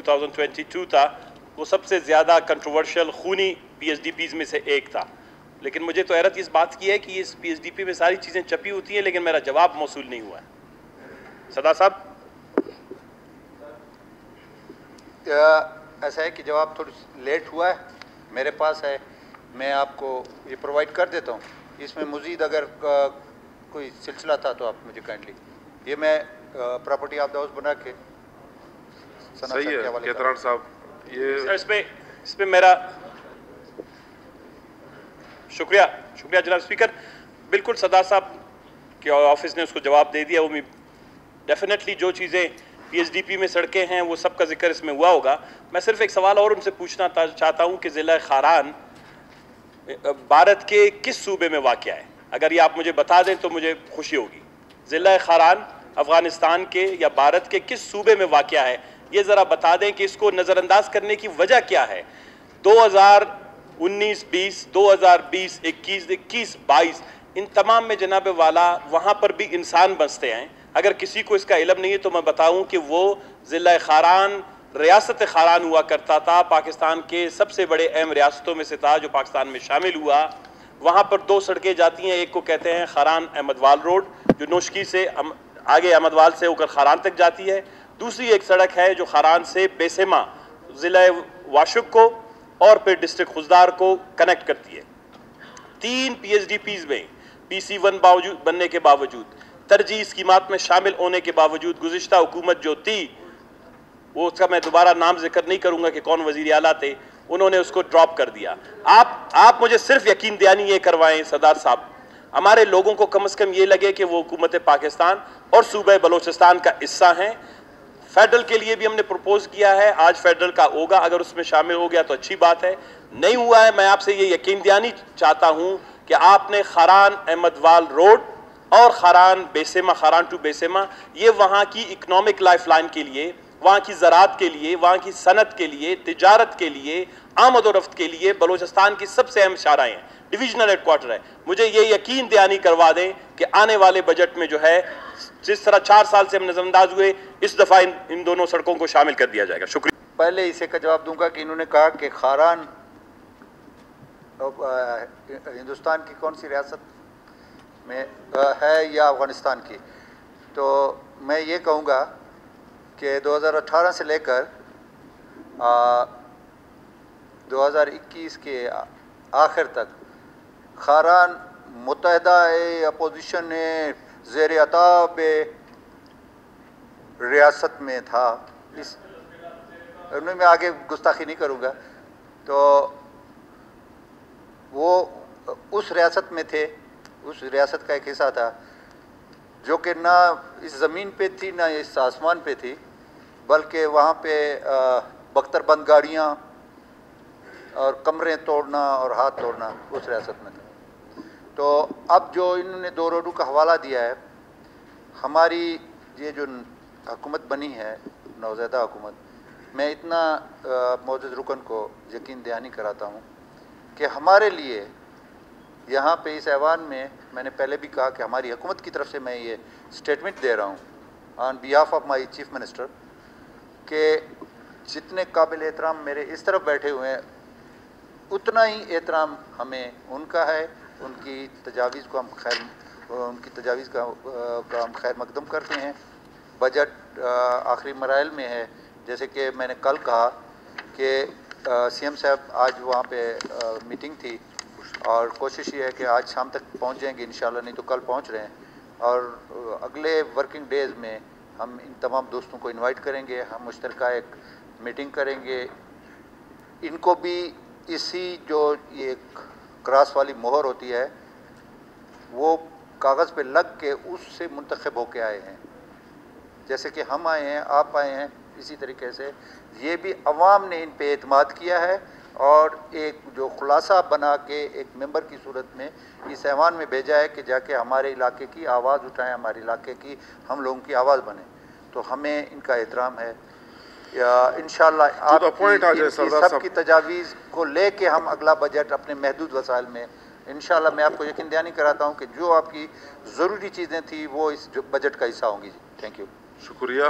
2022 था, वो सबसे ज़्यादा कंट्रोवर्शियल खूनी PSDPs में से एक था। लेकिन मुझे तो हैरत इस बात की है कि इस PSDP में सारी चीज़ें छपी होती हैं, लेकिन मेरा जवाब मौसूल नहीं हुआ है। सदा साहब, ऐसा है कि जवाब थोड़ी लेट हुआ है, मेरे पास है, मैं आपको ये प्रोवाइड कर देता हूँ। इसमें मज़ीद अगर कोई सिलसिला था तो आप मुझे काइंडली, ये मैं प्रॉपर्टी ऑफ द हाउस बना के सही है केतरान साहब, ये इस पे मेरा शुक्रिया जनाब स्पीकर। बिल्कुल सदा साहब के ऑफिस ने उसको जवाब दे दिया। वो डेफिनेटली जो चीज़ें PSDP में सड़कें हैं वो सब का जिक्र इसमें हुआ होगा। मैं सिर्फ एक सवाल और उनसे पूछना चाहता हूँ कि ज़िला खारान भारत के किस सूबे में वाक़या है? अगर ये आप मुझे बता दें तो मुझे खुशी होगी। ज़िला खारान अफ़गानिस्तान के या भारत के किस सूबे में वाक़या है, ये ज़रा बता दें कि इसको नज़रअंदाज करने की वजह क्या है। 2019-20, 2020, 21-22 इन तमाम में जनाब वाला वहाँ पर भी इंसान बसते हैं। अगर किसी को इसका इल्म नहीं है तो मैं बताऊं कि वो ज़िला खारान रियासत खारान हुआ करता था, पाकिस्तान के सबसे बड़े अहम रियासतों में से था जो पाकिस्तान में शामिल हुआ। वहाँ पर दो सड़कें जाती हैं, एक को कहते हैं खारान अहमदवाल रोड जो नोशकी से आगे अहमदवाल से होकर खारान तक जाती है। दूसरी एक सड़क है जो खारान से बेसेमा ज़िला वाशुक को और फिर डिस्ट्रिक्ट खुजदार को कनेक्ट करती है। 3 PSDPs में PC1 बावजूद बनने के बावजूद, तरजीह स्कीमात में शामिल होने के बावजूद, गुज़िश्ता हुकूमत जो थी वो उसका मैं दोबारा नाम जिक्र नहीं करूंगा कि कौन वज़ीर आला थे, उन्होंने उसको ड्रॉप कर दिया। आप मुझे सिर्फ यकीन दयानी ये करवाएं सरदार साहब, हमारे लोगों को कम से कम ये लगे कि वो हुकूमत पाकिस्तान और सूबे बलोचिस्तान का हिस्सा हैं। फेडरल के लिए भी हमने प्रपोज किया है, आज फेडरल का होगा, अगर उसमें शामिल हो गया तो अच्छी बात है। नहीं हुआ है, मैं आपसे ये यकीन दयानी चाहता हूँ कि आपने खारान अहमदवाल रोड और खारान बेसेमा, खारान टू बेसेमा, ये वहाँ की इकनॉमिक लाइफ लाइन के लिए, वहाँ की ज़राअत के लिए, वहाँ की सनत के लिए, तिजारत के लिए, आमद और रफ्त के लिए बलोचिस्तान की सबसे अहम शाराएँ हैं, डिविजनल हेडक्वार्टर है। मुझे ये यकीन दयानी करवा दें कि आने वाले बजट में जो है, जिस तरह 4 साल से हम नजरअंदाज हुए, इस दफ़ा इन दोनों सड़कों को शामिल कर दिया जाएगा। शुक्रिया। पहले इसे का जवाब दूंगा कि इन्होंने कहा कि खारान हिंदुस्तान की कौन सी रियासत में है या अफ़गानिस्तान की, तो मैं ये कहूँगा कि 2018 से लेकर 2021 के आखिर तक खारान मुत्तहदा अपोजिशन ज़ेर अताब रियासत में था। इस उनमें मैं आगे गुस्ताखी नहीं करूँगा। तो वो उस रियासत में थे, उस रियासत का एक हिस्सा था जो कि ना इस ज़मीन पे थी ना इस आसमान पे थी, बल्कि वहाँ पे बख्तरबंद गाड़ियाँ और कमरे तोड़ना और हाथ तोड़ना उस रियासत में था। तो अब जो इन्होंने 2 रोडों का हवाला दिया है, हमारी ये जो हुकूमत बनी है, नौज़ैदा हुकूमत, मैं इतना मौजूद रुकन को यकीन दहानी कराता हूँ कि हमारे लिए यहाँ पे इस ऐवान में, मैंने पहले भी कहा कि हमारी हुकूमत की तरफ से मैं ये स्टेटमेंट दे रहा हूँ on behalf of my chief minister कि जितने काबिल एहतराम मेरे इस तरफ बैठे हुए हैं, उतना ही एहतराम हमें उनका है। उनकी तजावीज़ को हम उनकी तजावीज़ का हम खैर मकदम करते हैं। बजट आखिरी मराइल में है, जैसे कि मैंने कल कहा कि CM साहब आज वहाँ पे मीटिंग थी और कोशिश ये है कि आज शाम तक पहुँच जाएंगे इंशाल्लाह, नहीं तो कल पहुँच रहे हैं। और अगले वर्किंग डेज़ में हम इन तमाम दोस्तों को इनवाइट करेंगे, हम मुश्तरका एक मीटिंग करेंगे। इनको भी इसी जो ये क्रॉस वाली मोहर होती है वो कागज़ पे लग के उससे मुंतखब होके आए हैं, जैसे कि हम आए हैं, आप आए हैं, इसी तरीके से ये भी अवाम ने इन पे एतमाद किया है और एक जो खुलासा बना के एक मेंबर की सूरत में इस ऐवान में भेजा है कि जाके हमारे इलाके की आवाज़ उठाएं, हमारे इलाके की हम लोगों की आवाज़ बने। तो हमें इनका एहतराम है। इंशाअल्लाह आपकी सब की तजावीज़ को लेके हम अगला बजट अपने महदूद वसाइल में इंशाअल्लाह, मैं आपको यकीन दहानी कराता हूँ कि जो आपकी ज़रूरी चीज़ें थी वो इस बजट का हिस्सा होंगी। Thank you. शुक्रिया।